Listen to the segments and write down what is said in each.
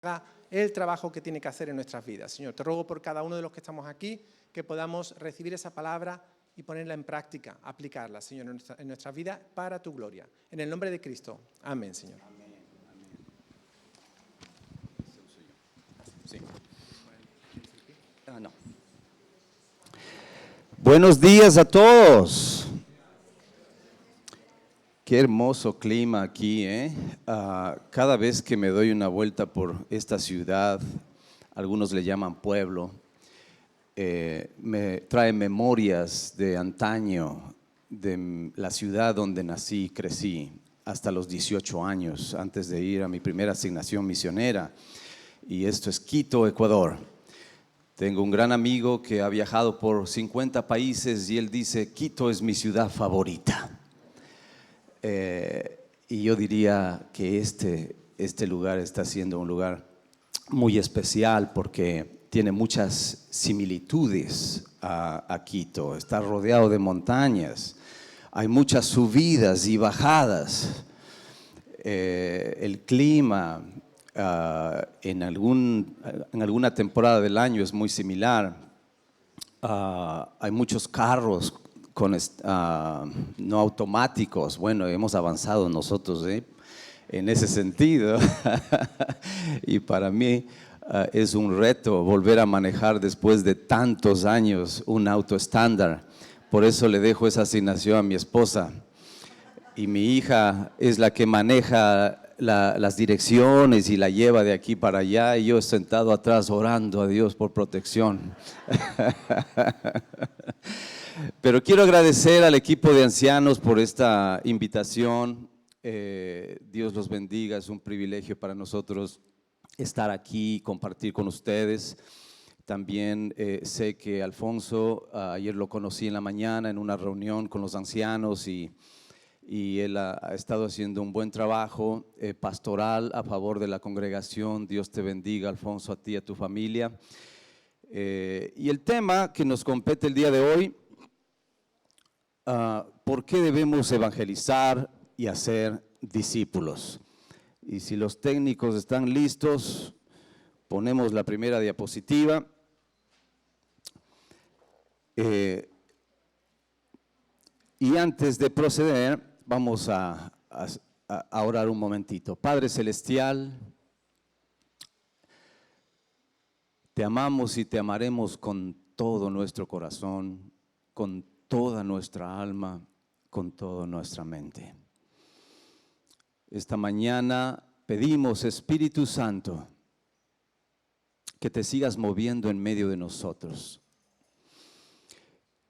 haga el trabajo que tiene que hacer en nuestras vidas. Señor, te ruego por cada uno de los que estamos aquí que podamos recibir esa palabra y ponerla en práctica, aplicarla, Señor, en nuestra vida para tu gloria. En el nombre de Cristo. Amén, Señor. Amén. Sí. No. Buenos días a todos. Qué hermoso clima aquí, ¿eh? Cada vez que me doy una vuelta por esta ciudad, algunos le llaman pueblo, me trae memorias de antaño, de la ciudad donde nací y crecí, hasta los 18 años, antes de ir a mi primera asignación misionera. Y esto es Quito, Ecuador. Tengo un gran amigo que ha viajado por 50 países y él dice, Quito es mi ciudad favorita. Y yo diría que este lugar está siendo un lugar muy especial porque tiene muchas similitudes a Quito. Está rodeado de montañas, hay muchas subidas y bajadas. El clima en alguna temporada del año es muy similar. Hay muchos carros no automáticos. Bueno, hemos avanzado nosotros en ese sentido. Y para mí es un reto volver a manejar después de tantos años un auto estándar. Por eso le dejo esa asignación a mi esposa. Y mi hija es la que maneja las direcciones y la lleva de aquí para allá. Y yo sentado atrás orando a Dios por protección. Pero quiero agradecer al equipo de ancianos por esta invitación. Dios los bendiga, es un privilegio para nosotros estar aquí y compartir con ustedes. También sé que Alfonso, ayer lo conocí en la mañana en una reunión con los ancianos y él ha estado haciendo un buen trabajo pastoral a favor de la congregación. Dios te bendiga, Alfonso, a ti y a tu familia. Y el tema que nos compete el día de hoy, ¿por qué debemos evangelizar y hacer discípulos? Y si los técnicos están listos, ponemos la primera diapositiva. Y antes de proceder, vamos a orar un momentito. Padre Celestial, te amamos y te amaremos con todo nuestro corazón, con toda nuestra alma, con toda nuestra mente. Esta mañana pedimos, Espíritu Santo, que te sigas moviendo en medio de nosotros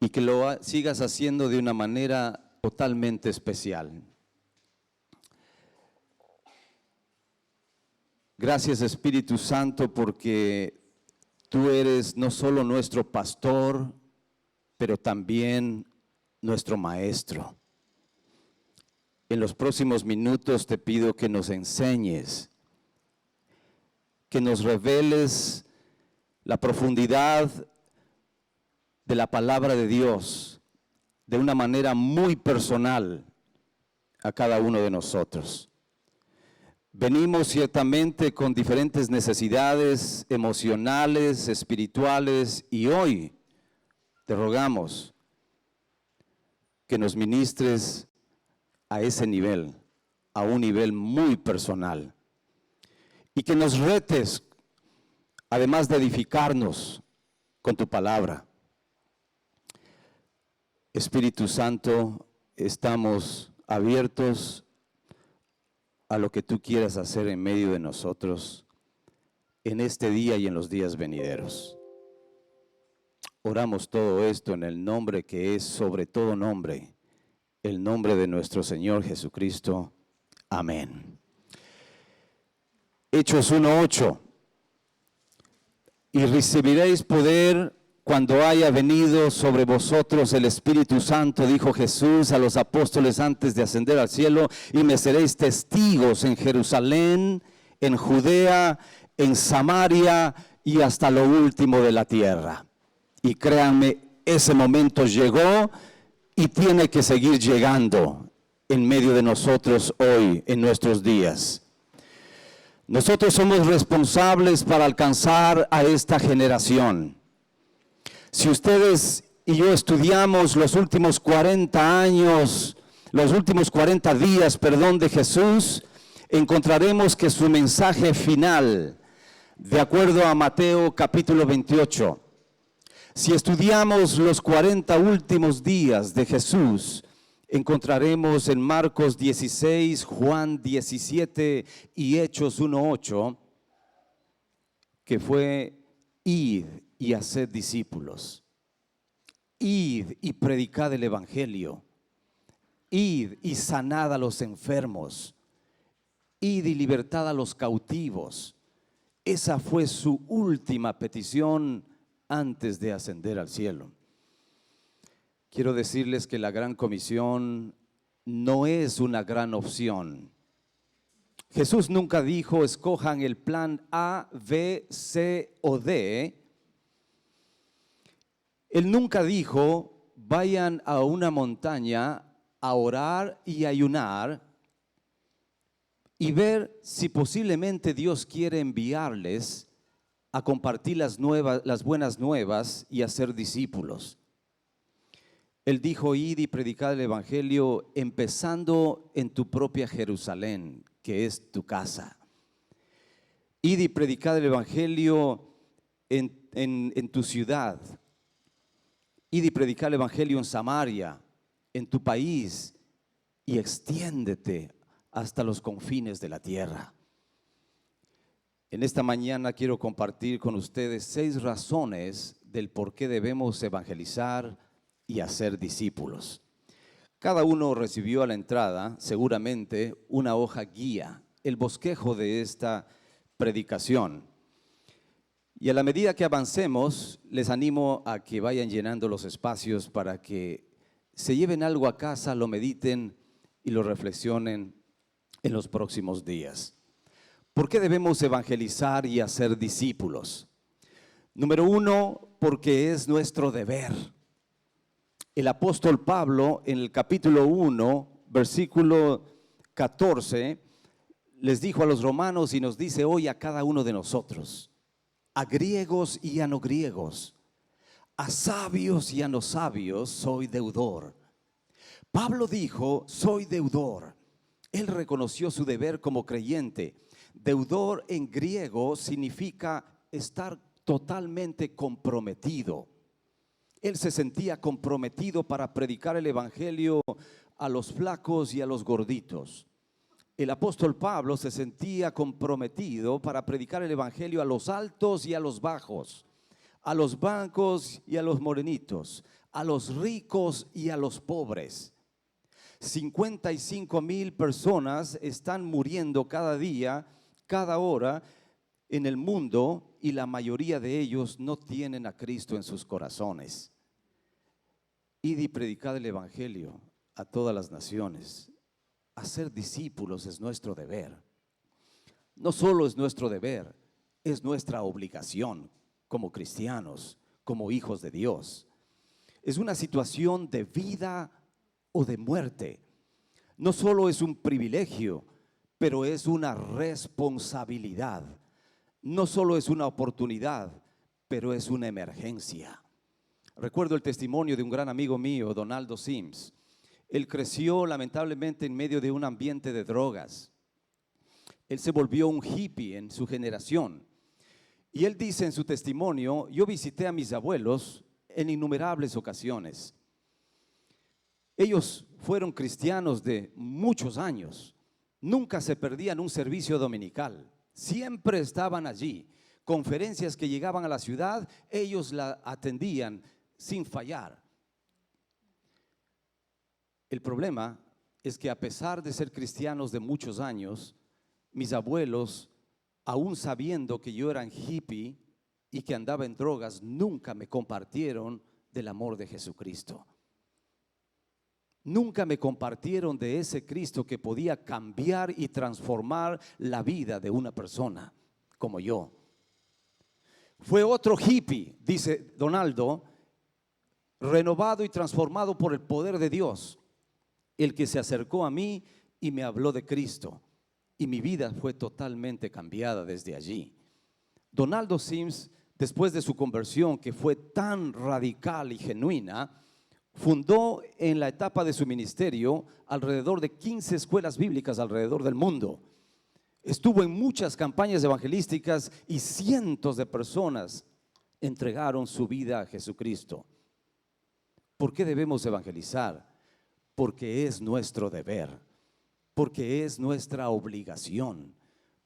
y que lo sigas haciendo de una manera totalmente especial. Gracias, Espíritu Santo, porque tú eres no solo nuestro pastor, pero también nuestro maestro. En los próximos minutos te pido que nos enseñes, que nos reveles la profundidad de la palabra de Dios de una manera muy personal a cada uno de nosotros. Venimos ciertamente con diferentes necesidades emocionales, espirituales, y hoy te rogamos que nos ministres a ese nivel, a un nivel muy personal, y que nos retes, además de edificarnos con tu palabra. Espíritu Santo, estamos abiertos a lo que tú quieras hacer en medio de nosotros en este día y en los días venideros. Oramos todo esto en el nombre que es sobre todo nombre, el nombre de nuestro Señor Jesucristo. Amén. Hechos 1:8. Y recibiréis poder cuando haya venido sobre vosotros el Espíritu Santo, dijo Jesús a los apóstoles antes de ascender al cielo, y me seréis testigos en Jerusalén, en Judea, en Samaria y hasta lo último de la tierra. Y créanme, ese momento llegó y tiene que seguir llegando en medio de nosotros hoy, en nuestros días. Nosotros somos responsables para alcanzar a esta generación. Si ustedes y yo estudiamos los últimos 40 años, los últimos 40 días, de Jesús, encontraremos que su mensaje final, de acuerdo a Mateo capítulo 28, si estudiamos los 40 últimos días de Jesús, encontraremos en Marcos 16, Juan 17 y Hechos 1:8, que fue: id y haced discípulos, id y predicad el evangelio, id y sanad a los enfermos, id y libertad a los cautivos. Esa fue su última petición antes de ascender al cielo. Quiero decirles que la Gran Comisión no es una gran opción. Jesús nunca dijo: escojan el plan A, B, C o D. Él nunca dijo: vayan a una montaña a orar y ayunar y ver si posiblemente Dios quiere enviarles a compartir las buenas nuevas y a ser discípulos. Él dijo: id y predicad el evangelio, empezando en tu propia Jerusalén, que es tu casa. Id y predicad el evangelio en tu ciudad. Id y predicad el evangelio en Samaria, en tu país, y extiéndete hasta los confines de la tierra. En esta mañana quiero compartir con ustedes 6 razones del por qué debemos evangelizar y hacer discípulos. Cada uno recibió a la entrada, seguramente, una hoja guía, el bosquejo de esta predicación. Y a la medida que avancemos, les animo a que vayan llenando los espacios para que se lleven algo a casa, lo mediten y lo reflexionen en los próximos días. ¿Por qué debemos evangelizar y hacer discípulos? Número 1, porque es nuestro deber. El apóstol Pablo, en el capítulo 1, versículo 14, les dijo a los romanos y nos dice hoy a cada uno de nosotros: a griegos y a no griegos, a sabios y a no sabios, soy deudor. Pablo dijo: soy deudor. Él reconoció su deber como creyente. Deudor en griego significa estar totalmente comprometido. Él se sentía comprometido para predicar el evangelio a los flacos y a los gorditos. El apóstol Pablo se sentía comprometido para predicar el evangelio a los altos y a los bajos, a los blancos y a los morenitos, a los ricos y a los pobres. 55,000 personas están muriendo cada día, cada hora en el mundo, y la mayoría de ellos no tienen a Cristo en sus corazones. Id y predicad el evangelio a todas las naciones. Hacer discípulos es nuestro deber. No solo es nuestro deber, es nuestra obligación como cristianos, como hijos de Dios. Es una situación de vida o de muerte. No solo es un privilegio, pero es una responsabilidad. No solo es una oportunidad, pero es una emergencia. Recuerdo el testimonio de un gran amigo mío, Donaldo Sims. Él creció lamentablemente en medio de un ambiente de drogas. Él se volvió un hippie en su generación. Y él dice en su testimonio: yo visité a mis abuelos en innumerables ocasiones. Ellos fueron cristianos de muchos años. Nunca se perdían un servicio dominical. Siempre estaban allí. Conferencias que llegaban a la ciudad, ellos la atendían sin fallar. El problema es que a pesar de ser cristianos de muchos años, mis abuelos, aún sabiendo que yo era hippie y que andaba en drogas, nunca me compartieron del amor de Jesucristo. Nunca me compartieron de ese Cristo que podía cambiar y transformar la vida de una persona como yo. Fue otro hippie, dice Donaldo, renovado y transformado por el poder de Dios, el que se acercó a mí y me habló de Cristo. y mi vida fue totalmente cambiada desde allí. Donaldo Sims, después de su conversión, que fue tan radical y genuina, fundó en la etapa de su ministerio alrededor de 15 escuelas bíblicas alrededor del mundo. Estuvo en muchas campañas evangelísticas y cientos de personas entregaron su vida a Jesucristo. ¿Por qué debemos evangelizar? Porque es nuestro deber, porque es nuestra obligación,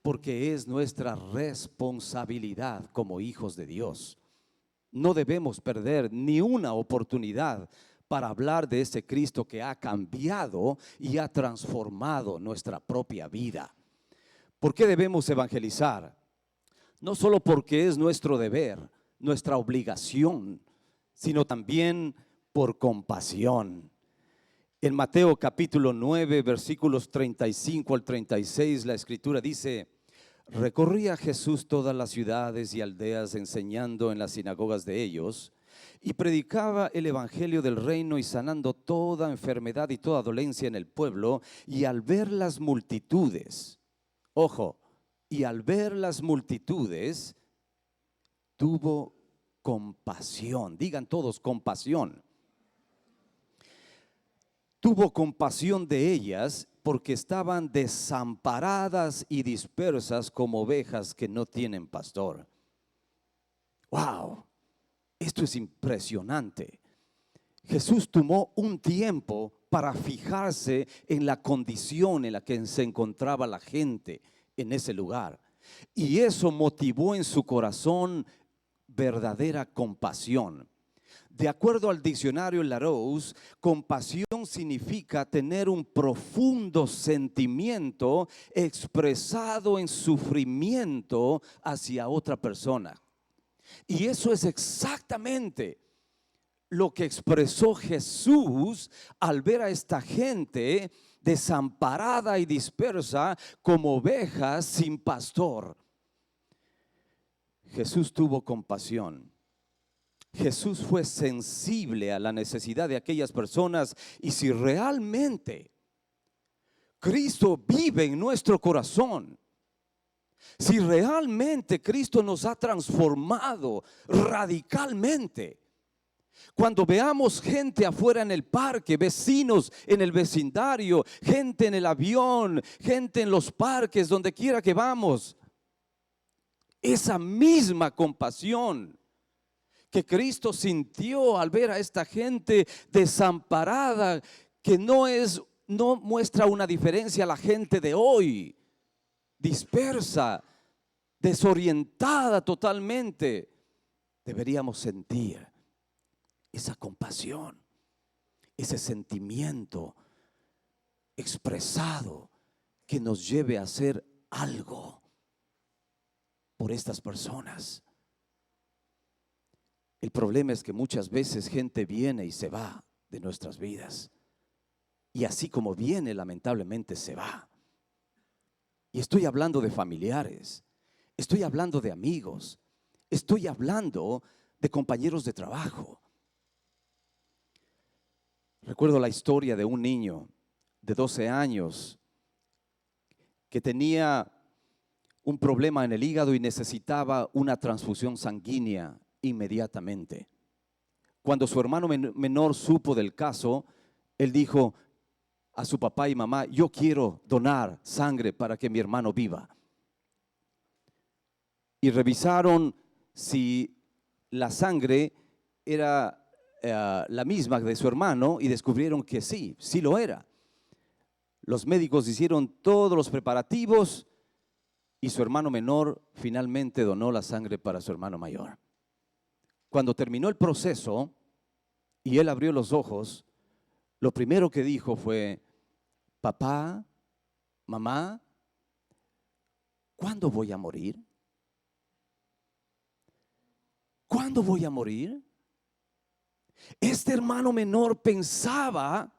porque es nuestra responsabilidad como hijos de Dios. No debemos perder ni una oportunidad para hablar de ese Cristo que ha cambiado y ha transformado nuestra propia vida. ¿Por qué debemos evangelizar? No solo porque es nuestro deber, nuestra obligación, sino también por compasión. En Mateo capítulo 9, versículos 35 al 36, la escritura dice: recorría Jesús todas las ciudades y aldeas enseñando en las sinagogas de ellos y predicaba el evangelio del reino y sanando toda enfermedad y toda dolencia en el pueblo. Y al ver las multitudes, ojo, y al ver las multitudes, tuvo compasión. Digan todos, compasión. Tuvo compasión de ellas porque estaban desamparadas y dispersas como ovejas que no tienen pastor. ¡Wow! Esto es impresionante. Jesús tomó un tiempo para fijarse en la condición en la que se encontraba la gente en ese lugar. Y eso motivó en su corazón verdadera compasión. De acuerdo al diccionario Larousse, compasión significa tener un profundo sentimiento expresado en sufrimiento hacia otra persona. Y eso es exactamente lo que expresó Jesús al ver a esta gente desamparada y dispersa como ovejas sin pastor. Jesús tuvo compasión. Jesús fue sensible a la necesidad de aquellas personas, y si realmente Cristo vive en nuestro corazón, si realmente Cristo nos ha transformado radicalmente, cuando veamos gente afuera en el parque, vecinos en el vecindario, gente en el avión, gente en los parques, donde quiera que vamos, esa misma compasión que Cristo sintió al ver a esta gente desamparada, que no muestra una diferencia a la gente de hoy, dispersa, desorientada totalmente, deberíamos sentir esa compasión, ese sentimiento expresado que nos lleve a hacer algo por estas personas. El problema es que muchas veces gente viene y se va de nuestras vidas, y así como viene, lamentablemente se va. Y estoy hablando de familiares, estoy hablando de amigos, estoy hablando de compañeros de trabajo. Recuerdo la historia de un niño de 12 años que tenía un problema en el hígado y necesitaba una transfusión sanguínea inmediatamente. Cuando su hermano menor supo del caso, él dijo a su papá y mamá: yo quiero donar sangre para que mi hermano viva. Y revisaron si la sangre era la misma de su hermano, y descubrieron que sí lo era. Los médicos hicieron todos los preparativos y su hermano menor finalmente donó la sangre para su hermano mayor. Cuando terminó el proceso y él abrió los ojos, lo primero que dijo fue: papá, mamá, ¿cuándo voy a morir? ¿Cuándo voy a morir? Este hermano menor pensaba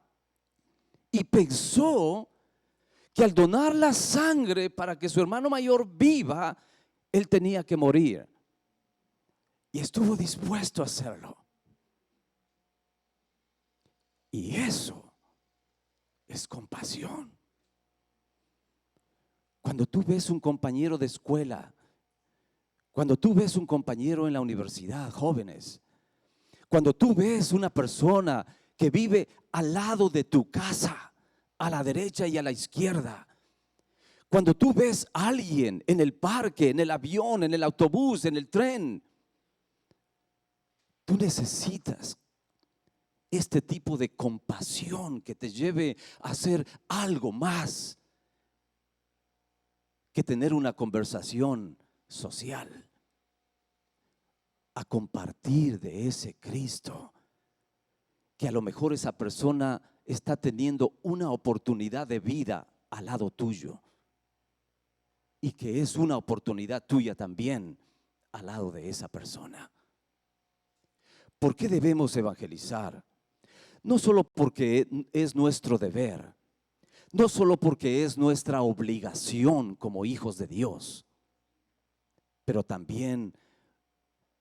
y pensó que al donar la sangre para que su hermano mayor viva, él tenía que morir. Y estuvo dispuesto a hacerlo. Y eso es compasión. Cuando tú ves un compañero de escuela, cuando tú ves un compañero en la universidad, jóvenes, cuando tú ves una persona que vive al lado de tu casa, a la derecha y a la izquierda, cuando tú ves a alguien en el parque, en el avión, en el autobús, en el tren, tú necesitas este tipo de compasión que te lleve a hacer algo más que tener una conversación social, a compartir de ese Cristo, que a lo mejor esa persona está teniendo una oportunidad de vida al lado tuyo y que es una oportunidad tuya también al lado de esa persona. ¿Por qué debemos evangelizar? No solo porque es nuestro deber, no solo porque es nuestra obligación como hijos de Dios, pero también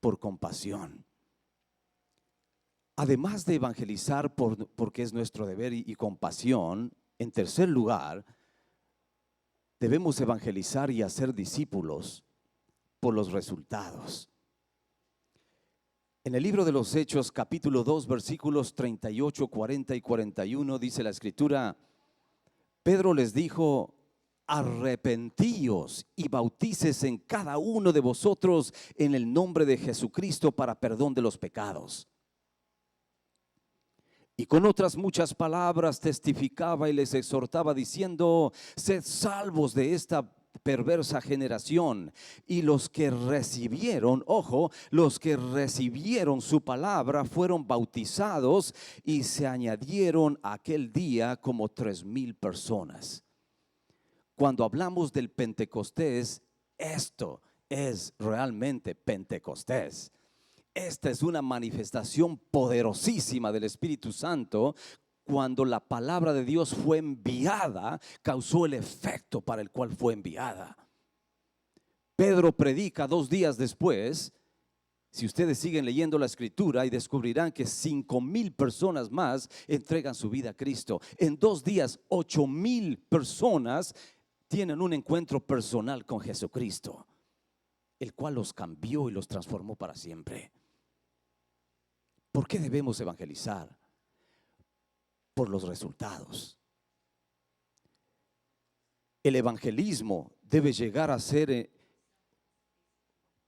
por compasión. Además de evangelizar porque es nuestro deber y compasión, en tercer lugar, debemos evangelizar y hacer discípulos por los resultados. En el libro de los Hechos, capítulo 2, versículos 38, 40 y 41, dice la Escritura: Pedro les dijo: arrepentíos y bautícese en cada uno de vosotros en el nombre de Jesucristo para perdón de los pecados. Y con otras muchas palabras testificaba y les exhortaba diciendo: sed salvos de esta perversa generación. Y los que recibieron, ojo, los que recibieron su palabra fueron bautizados, y se añadieron aquel día como 3,000 personas. Cuando hablamos del Pentecostés, esto es realmente Pentecostés. Esta es una manifestación poderosísima del Espíritu Santo. Cuando la palabra de Dios fue enviada, causó el efecto para el cual fue enviada. Pedro predica 2 días después. Si ustedes siguen leyendo la Escritura, y descubrirán que 5,000 personas más entregan su vida a Cristo. En 2 días, 8,000 personas tienen un encuentro personal con Jesucristo, el cual los cambió y los transformó para siempre. ¿Por qué debemos evangelizar? Por los resultados. El evangelismo debe llegar a ser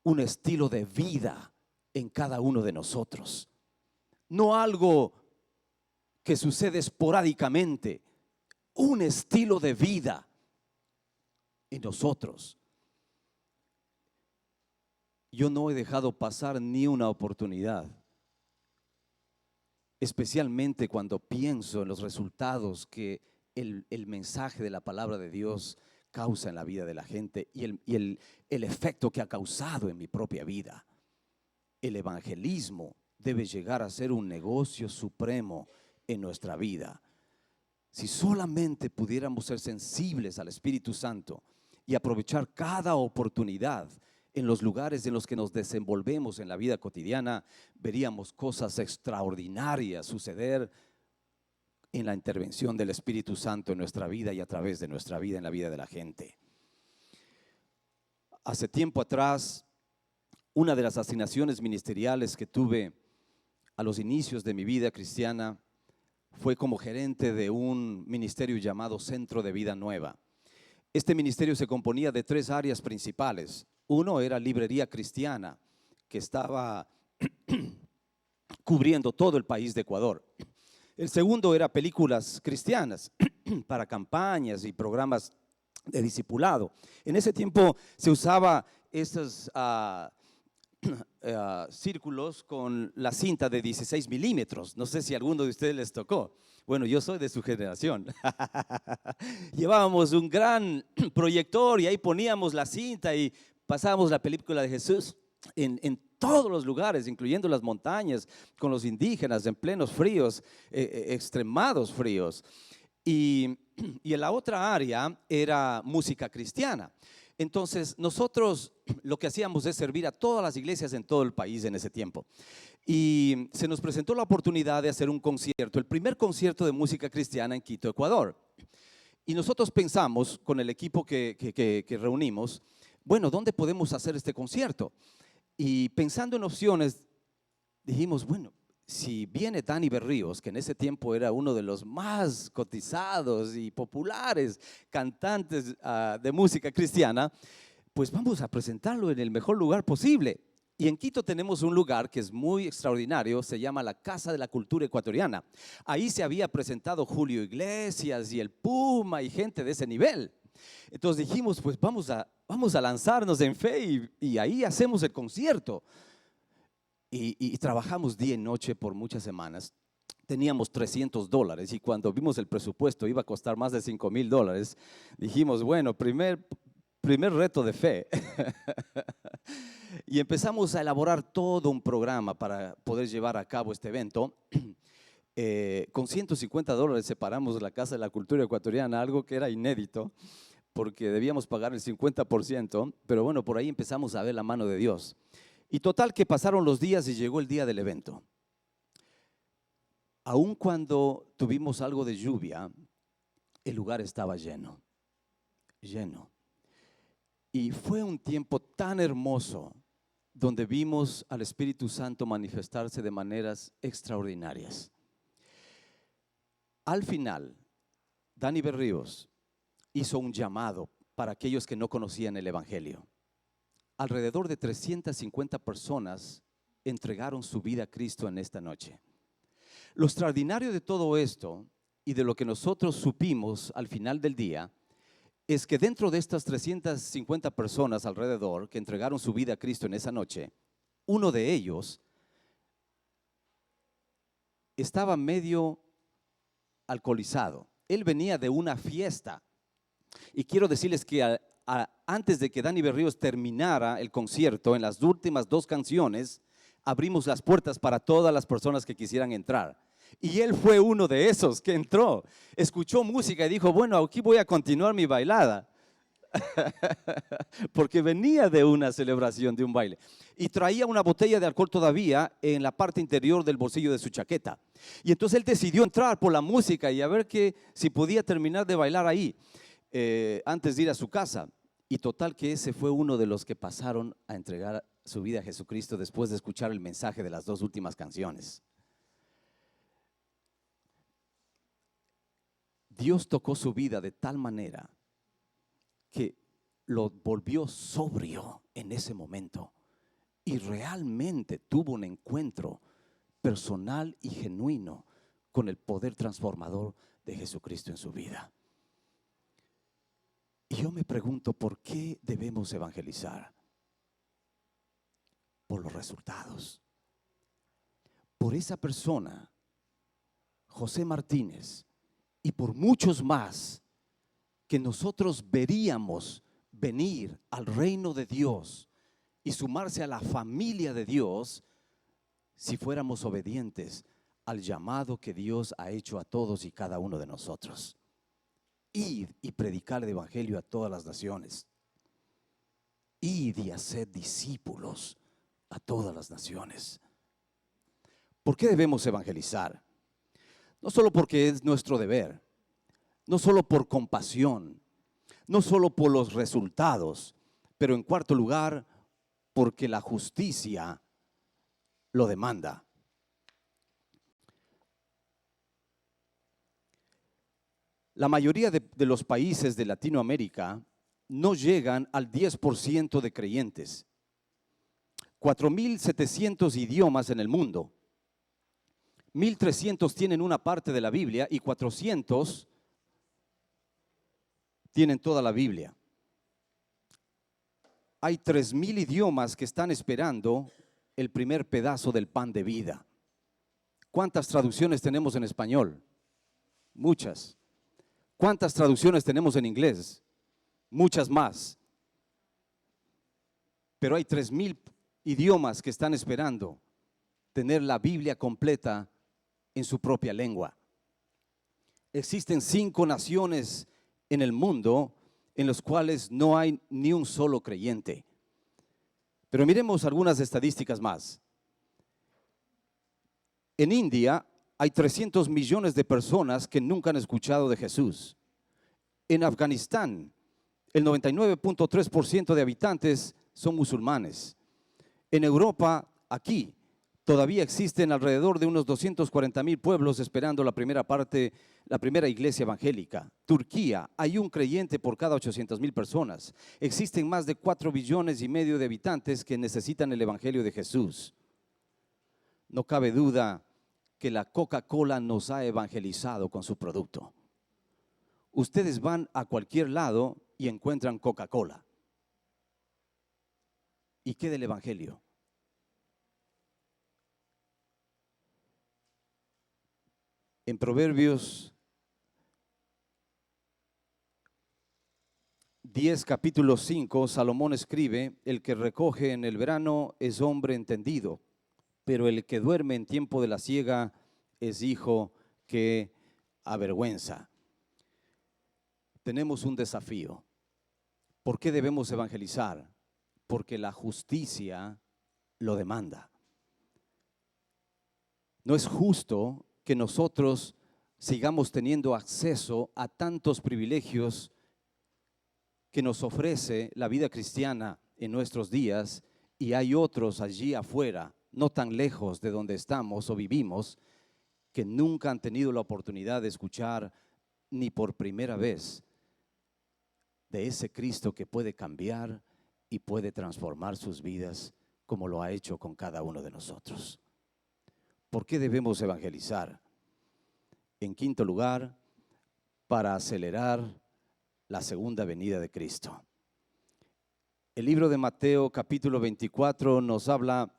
un estilo de vida en cada uno de nosotros. No algo que sucede esporádicamente, un estilo de vida en nosotros. Yo no he dejado pasar ni una oportunidad, especialmente cuando pienso en los resultados que el mensaje de la palabra de Dios causa en la vida de la gente y el efecto que ha causado en mi propia vida. El evangelismo debe llegar a ser un negocio supremo en nuestra vida. Si solamente pudiéramos ser sensibles al Espíritu Santo y aprovechar cada oportunidad en los lugares en los que nos desenvolvemos en la vida cotidiana, veríamos cosas extraordinarias suceder en la intervención del Espíritu Santo en nuestra vida y a través de nuestra vida en la vida de la gente. Hace tiempo atrás, una de las asignaciones ministeriales que tuve a los inicios de mi vida cristiana fue como gerente de un ministerio llamado Centro de Vida Nueva. Este ministerio se componía de 3 áreas principales. Uno era librería cristiana, que estaba cubriendo todo el país de Ecuador. El segundo era películas cristianas para campañas y programas de discipulado. En ese tiempo se usaba esos círculos con la cinta de 16 milímetros. No sé si a alguno de ustedes les tocó. Bueno, yo soy de su generación. Llevábamos un gran proyector y ahí poníamos la cinta y pasábamos la película de Jesús en todos los lugares, incluyendo las montañas, con los indígenas en plenos fríos, extremados fríos. Y en la otra área era música cristiana. Entonces nosotros lo que hacíamos es servir a todas las iglesias en todo el país en ese tiempo. Y se nos presentó la oportunidad de hacer un concierto, el primer concierto de música cristiana en Quito, Ecuador. Y nosotros pensamos con el equipo que reunimos, bueno, ¿dónde podemos hacer este concierto? Y pensando en opciones, dijimos, bueno, si viene Dani Berríos, que en ese tiempo era uno de los más cotizados y populares cantantes de música cristiana, pues vamos a presentarlo en el mejor lugar posible. Y en Quito tenemos un lugar que es muy extraordinario, se llama la Casa de la Cultura Ecuatoriana. Ahí se había presentado Julio Iglesias y el Puma y gente de ese nivel. Entonces dijimos, pues vamos a lanzarnos en fe y ahí hacemos el concierto. Y trabajamos día y noche por muchas semanas. Teníamos $300 y cuando vimos el presupuesto iba a costar más de $5,000, dijimos, bueno, primer reto de fe. Y empezamos a elaborar todo un programa para poder llevar a cabo este evento. Con $150 separamos la Casa de la Cultura Ecuatoriana, algo que era inédito, porque debíamos pagar el 50%, pero bueno, por ahí empezamos a ver la mano de Dios. Y total que pasaron los días y llegó el día del evento. Aun cuando tuvimos algo de lluvia, el lugar estaba lleno, lleno. Y fue un tiempo tan hermoso donde vimos al Espíritu Santo manifestarse de maneras extraordinarias. Al final, Dani Berríos hizo un llamado para aquellos que no conocían el Evangelio. Alrededor de 350 personas entregaron su vida a Cristo en esta noche. Lo extraordinario de todo esto y de lo que nosotros supimos al final del día es que dentro de estas 350 personas alrededor que entregaron su vida a Cristo en esa noche, uno de ellos estaba medio alcoholizado. Él venía de una fiesta. Y quiero decirles que antes de que Dani Berríos terminara el concierto, en las últimas 2 canciones, abrimos las puertas para todas las personas que quisieran entrar. Y él fue uno de esos que entró, escuchó música y dijo, bueno, aquí voy a continuar mi bailada. Porque venía de una celebración, de un baile. Y traía una botella de alcohol todavía en la parte interior del bolsillo de su chaqueta. Y entonces él decidió entrar por la música y a ver si podía terminar de bailar ahí antes de ir a su casa. Y total que ese fue uno de los que pasaron a entregar su vida a Jesucristo después de escuchar el mensaje de las 2 últimas canciones. Dios tocó su vida de tal manera que lo volvió sobrio en ese momento y realmente tuvo un encuentro personal y genuino con el poder transformador de Jesucristo en su vida. Y yo me pregunto, ¿por qué debemos evangelizar? Por los resultados. Por esa persona, José Martínez, y por muchos más que nosotros veríamos venir al reino de Dios y sumarse a la familia de Dios si fuéramos obedientes al llamado que Dios ha hecho a todos y cada uno de nosotros. Id y predicar el evangelio a todas las naciones. Id y haced discípulos a todas las naciones. ¿Por qué debemos evangelizar? No solo porque es nuestro deber, no solo por compasión, no solo por los resultados, pero en cuarto lugar, porque la justicia lo demanda. La mayoría de los países de Latinoamérica no llegan al 10% de creyentes. 4.700 idiomas en el mundo. 1.300 tienen una parte de la Biblia y 400 tienen toda la Biblia. Hay 3.000 idiomas que están esperando el primer pedazo del pan de vida. ¿Cuántas traducciones tenemos en español? Muchas. ¿Cuántas traducciones tenemos en inglés? Muchas más. Pero hay 3.000 idiomas que están esperando tener la Biblia completa en su propia lengua. Existen 5 naciones en el mundo en los cuales no hay ni un solo creyente. Pero miremos algunas estadísticas más. En India hay 300 millones de personas que nunca han escuchado de Jesús. En Afganistán, el 99.3% de habitantes son musulmanes. En Europa, aquí, todavía existen alrededor de unos 240,000 pueblos esperando la primera iglesia evangélica. Turquía, hay un creyente por cada 800,000 personas. Existen más de 4,5 billones de habitantes que necesitan el evangelio de Jesús. No cabe duda que la Coca-Cola nos ha evangelizado con su producto. Ustedes van a cualquier lado y encuentran Coca-Cola. ¿Y qué del evangelio? En Proverbios 10, capítulo 5, Salomón escribe: el que recoge en el verano es hombre entendido, pero el que duerme en tiempo de la siega es hijo que avergüenza. Tenemos un desafío. ¿Por qué debemos evangelizar? Porque la justicia lo demanda. No es justo que nosotros sigamos teniendo acceso a tantos privilegios que nos ofrece la vida cristiana en nuestros días, y hay otros allí afuera, no tan lejos de donde estamos o vivimos, que nunca han tenido la oportunidad de escuchar ni por primera vez de ese Cristo que puede cambiar y puede transformar sus vidas como lo ha hecho con cada uno de nosotros. ¿Por qué debemos evangelizar? En quinto lugar, para acelerar la segunda venida de Cristo. El libro de Mateo capítulo 24 nos habla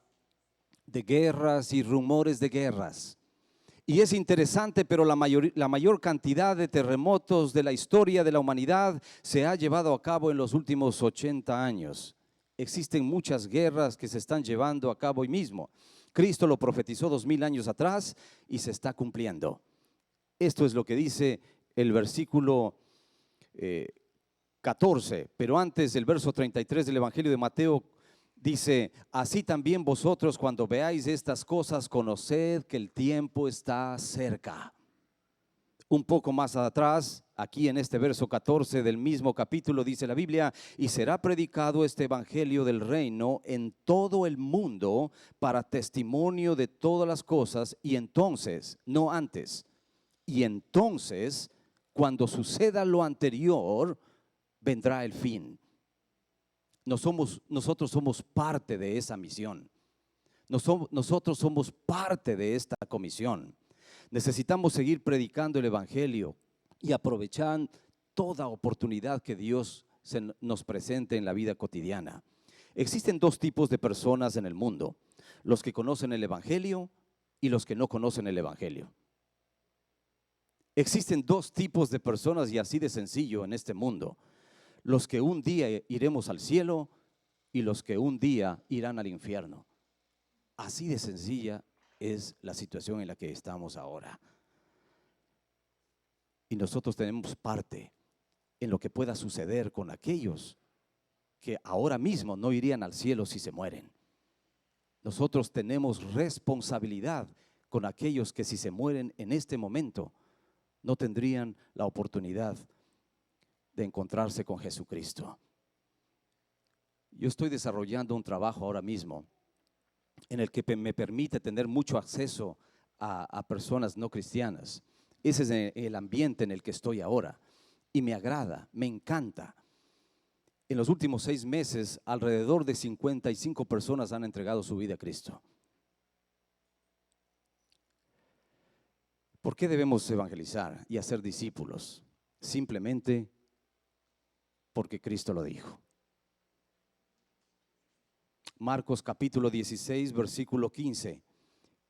de guerras y rumores de guerras. Y es interesante, pero la mayor cantidad de terremotos de la historia de la humanidad se ha llevado a cabo en los últimos 80 años. Existen muchas guerras que se están llevando a cabo hoy mismo. Cristo lo profetizó 2000 años atrás y se está cumpliendo. Esto es lo que dice el versículo 14, pero antes del verso 33 del Evangelio de Mateo dice: así también vosotros, cuando veáis estas cosas, conoced que el tiempo está cerca. Un poco más atrás, aquí en este verso 14 del mismo capítulo, dice la Biblia: y será predicado este evangelio del reino en todo el mundo para testimonio de todas las cosas, y entonces, no antes, y entonces, cuando suceda lo anterior, vendrá el fin. Nosotros somos parte de esa misión. Nosotros somos parte de esta comisión. Necesitamos seguir predicando el evangelio y aprovechar toda oportunidad que Dios nos presente en la vida cotidiana. Existen dos tipos de personas en el mundo: los que conocen el evangelio y los que no conocen el evangelio. Existen dos tipos de personas, y así de sencillo, en este mundo: los que un día iremos al cielo y los que un día irán al infierno. Así de sencilla es la situación en la que estamos ahora. Y nosotros tenemos parte en lo que pueda suceder con aquellos que ahora mismo no irían al cielo si se mueren. Nosotros tenemos responsabilidad con aquellos que, si se mueren en este momento, no tendrían la oportunidad de encontrarse con Jesucristo. Yo estoy desarrollando un trabajo ahora mismo en el que me permite tener mucho acceso a personas no cristianas. Ese es el ambiente en el que estoy ahora y me agrada, me encanta. En los últimos 6 meses, alrededor de 55 personas han entregado su vida a Cristo. ¿Por qué debemos evangelizar y hacer discípulos? Simplemente porque Cristo lo dijo. Marcos capítulo 16, versículo 15.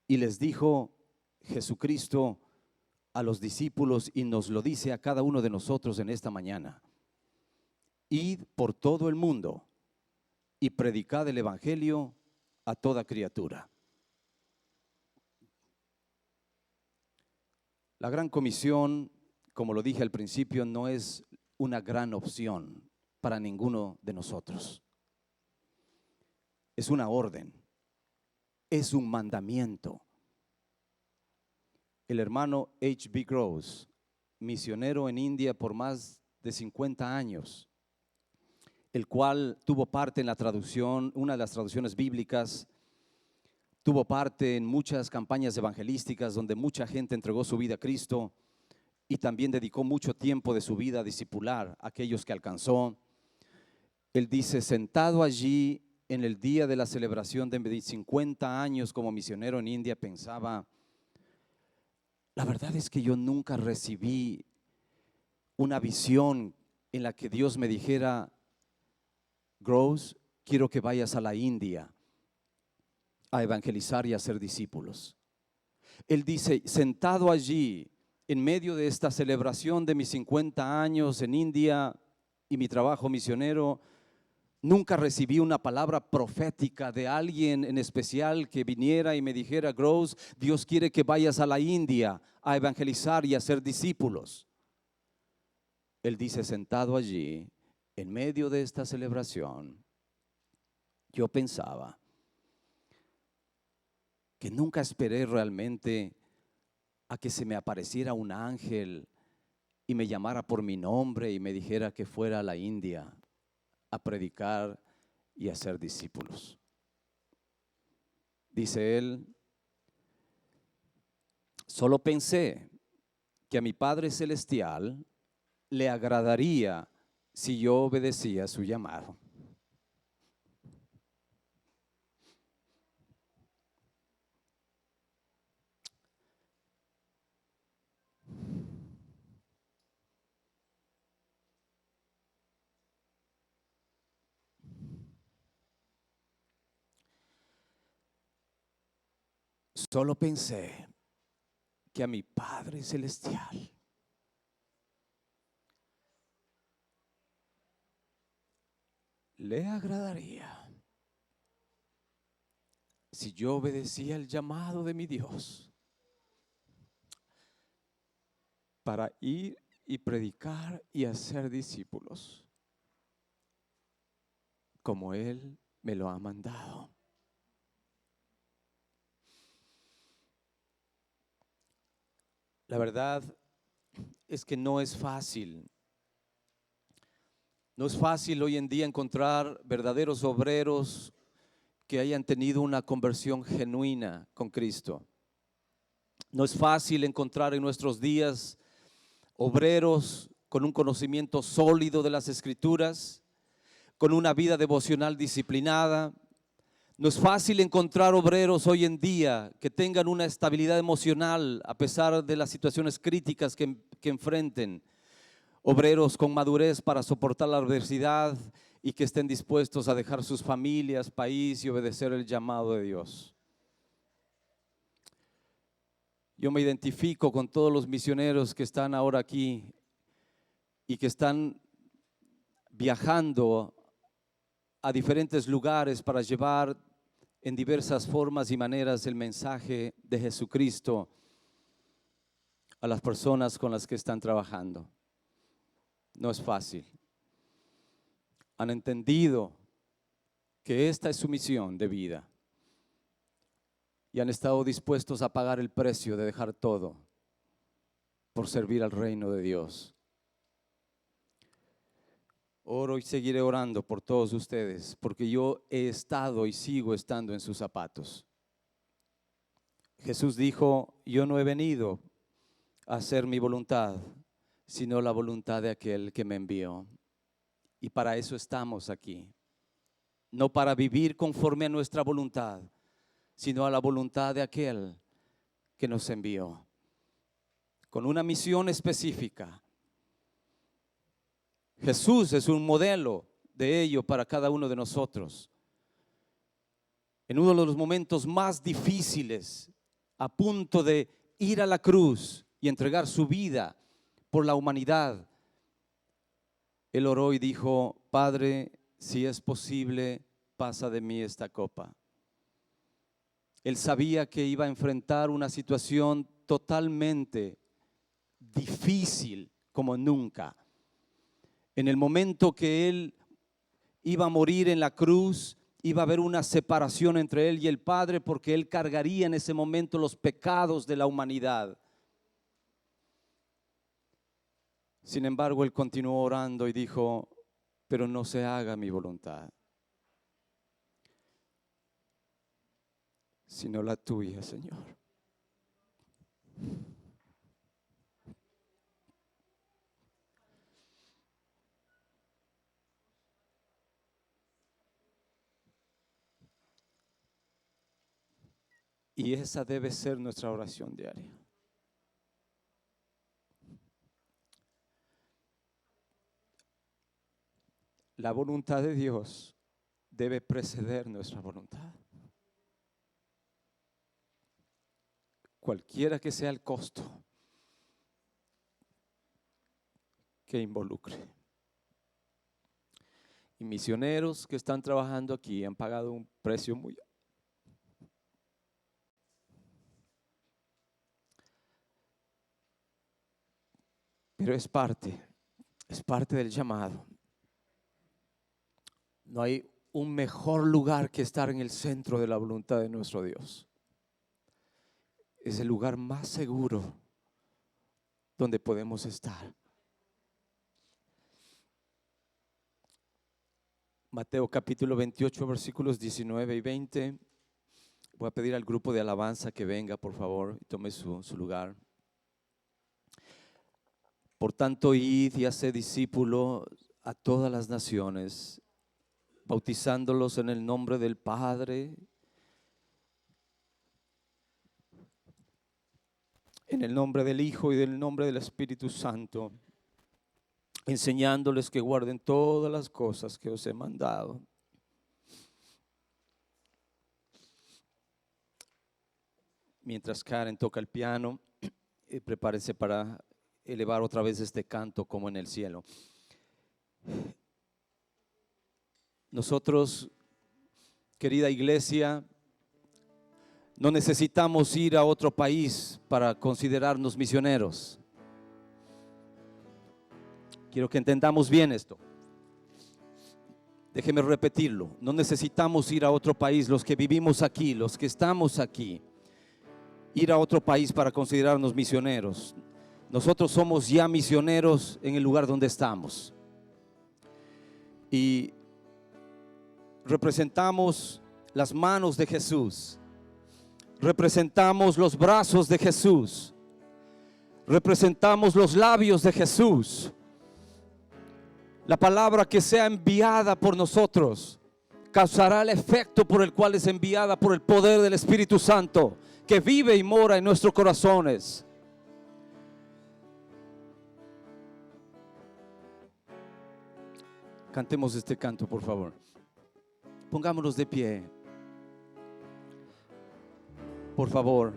Y les dijo Jesucristo a los discípulos, y nos lo dice a cada uno de nosotros en esta mañana: id por todo el mundo y predicad el evangelio a toda criatura. La gran comisión, como lo dije al principio, no es una gran opción para ninguno de nosotros. Es una orden, es un mandamiento. El hermano H.B. Gross, misionero en India por más de 50 años, el cual tuvo parte en la traducción, una de las traducciones bíblicas, tuvo parte en muchas campañas evangelísticas donde mucha gente entregó su vida a Cristo y también dedicó mucho tiempo de su vida a discipular a aquellos que alcanzó. Él dice, sentado allí en el día de la celebración de mis 50 años como misionero en India, pensaba, la verdad es que yo nunca recibí una visión en la que Dios me dijera, Groves, quiero que vayas a la India a evangelizar y a ser discípulos. Él dice, sentado allí en medio de esta celebración de mis 50 años en India y mi trabajo misionero, nunca recibí una palabra profética de alguien en especial que viniera y me dijera, Groves, Dios quiere que vayas a la India a evangelizar y a ser discípulos. Él dice, sentado allí, en medio de esta celebración, yo pensaba que nunca esperé realmente a que se me apareciera un ángel y me llamara por mi nombre y me dijera que fuera a la India a predicar y a ser discípulos. Dice él, solo pensé que a mi Padre Celestial le agradaría si yo obedecía su llamado. Solo pensé que a mi Padre Celestial le agradaría si yo obedecía el llamado de mi Dios para ir y predicar y hacer discípulos como Él me lo ha mandado. La verdad es que no es fácil. No es fácil hoy en día encontrar verdaderos obreros que hayan tenido una conversión genuina con Cristo. No es fácil encontrar en nuestros días obreros con un conocimiento sólido de las Escrituras, con una vida devocional disciplinada. No es fácil encontrar obreros hoy en día que tengan una estabilidad emocional a pesar de las situaciones críticas que enfrenten. Obreros con madurez para soportar la adversidad y que estén dispuestos a dejar sus familias, país y obedecer el llamado de Dios. Yo me identifico con todos los misioneros que están ahora aquí y que están viajando a diferentes lugares para llevar en diversas formas y maneras el mensaje de Jesucristo a las personas con las que están trabajando. No es fácil. Han entendido que esta es su misión de vida y han estado dispuestos a pagar el precio de dejar todo por servir al reino de Dios. Oro y seguiré orando por todos ustedes, porque yo he estado y sigo estando en sus zapatos. Jesús dijo, yo no he venido a hacer mi voluntad, sino la voluntad de aquel que me envió. Y para eso estamos aquí. No para vivir conforme a nuestra voluntad, sino a la voluntad de aquel que nos envió. Con una misión específica. Jesús es un modelo de ello para cada uno de nosotros. En uno de los momentos más difíciles, a punto de ir a la cruz y entregar su vida por la humanidad, Él oró y dijo, Padre, si es posible, pasa de mí esta copa. Él sabía que iba a enfrentar una situación totalmente difícil como nunca. En el momento que Él iba a morir en la cruz, iba a haber una separación entre Él y el Padre, porque Él cargaría en ese momento los pecados de la humanidad. Sin embargo, él continuó orando y dijo, pero no se haga mi voluntad, sino la tuya, Señor. Y esa debe ser nuestra oración diaria. La voluntad de Dios debe preceder nuestra voluntad. Cualquiera que sea el costo que involucre. Y misioneros que están trabajando aquí han pagado un precio muy alto. Pero es parte del llamado. No hay un mejor lugar que estar en el centro de la voluntad de nuestro Dios. Es el lugar más seguro donde podemos estar. Mateo capítulo 28, versículos 19 y 20. Voy a pedir al grupo de alabanza que venga, por favor, y tome su lugar. Por tanto, id y haced discípulos a todas las naciones, bautizándolos en el nombre del Padre, en el nombre del Hijo y del nombre del Espíritu Santo, enseñándoles que guarden todas las cosas que os he mandado. Mientras Karen toca el piano, prepárense para elevar otra vez este canto como en el cielo. Nosotros, querida iglesia, no necesitamos ir a otro país para considerarnos misioneros. Quiero que entendamos bien esto. Déjeme repetirlo. No necesitamos ir a otro país, los que vivimos aquí, los que estamos aquí, ir a otro país para considerarnos misioneros. Nosotros somos ya misioneros en el lugar donde estamos. Y representamos las manos de Jesús. Representamos los brazos de Jesús. Representamos los labios de Jesús. La palabra que sea enviada por nosotros causará el efecto por el cual es enviada por el poder del Espíritu Santo, que vive y mora en nuestros corazones. Cantemos este canto, por favor. Pongámonos de pie. Por favor.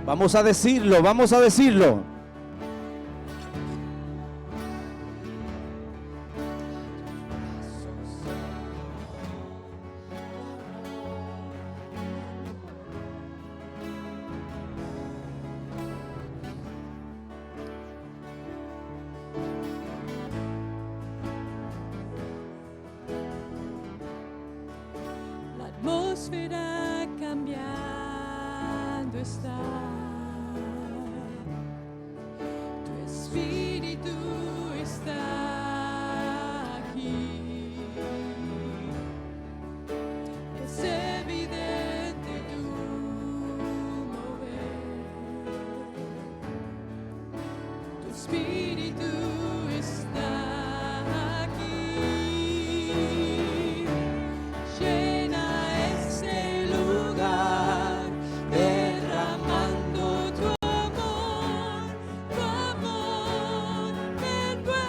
Vamos a decirlo, vamos a decirlo. La atmósfera cambiando está. Tu espíritu está aquí. Es evidente tu mover. Tu espíritu está aquí. Llena este lugar, derramando tu amor me envuelve.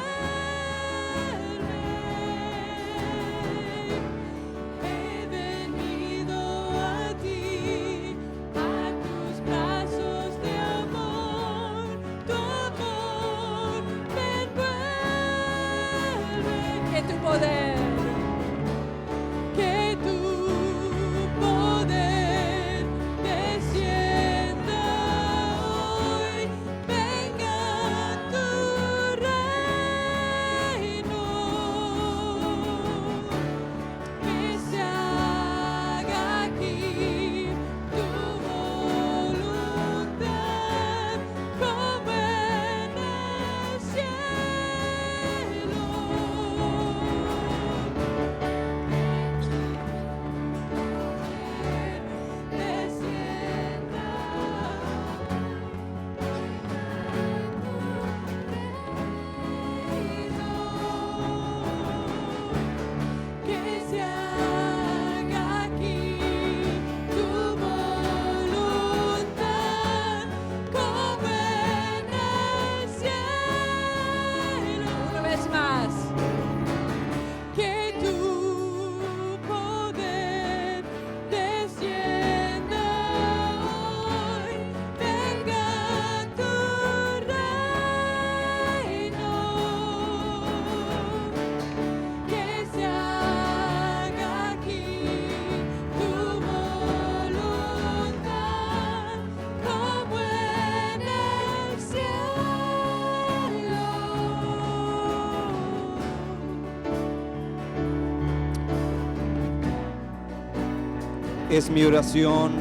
Es mi oración.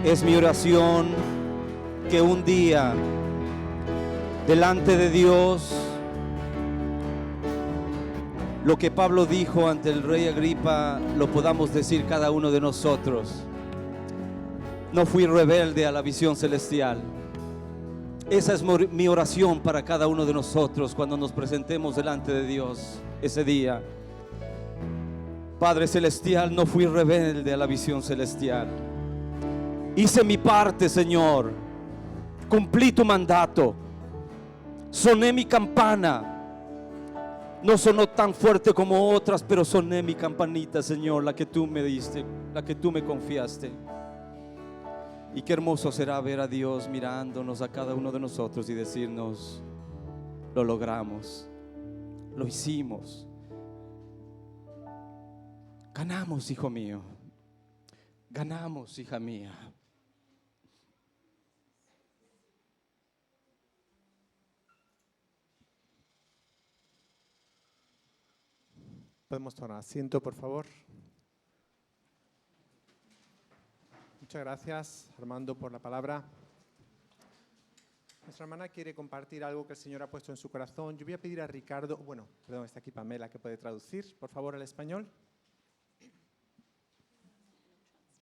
Es mi oración que un día delante de Dios, lo que Pablo dijo ante el rey Agripa, lo podamos decir cada uno de nosotros. No fui rebelde a la visión celestial. Esa es mi oración para cada uno de nosotros cuando nos presentemos delante de Dios ese día. Padre celestial, no fui rebelde a la visión celestial. Hice mi parte, Señor. Cumplí tu mandato. Soné mi campana. No sonó tan fuerte como otras, pero soné mi campanita, Señor, la que tú me diste, la que tú me confiaste. Y qué hermoso será ver a Dios mirándonos a cada uno de nosotros y decirnos: lo logramos, lo hicimos. Ganamos, hijo mío. Ganamos, hija mía. Podemos tomar asiento, por favor. Muchas gracias, Armando, por la palabra. Nuestra hermana quiere compartir algo que el Señor ha puesto en su corazón. Yo voy a pedir a Ricardo, está aquí Pamela, que puede traducir, por favor, al español.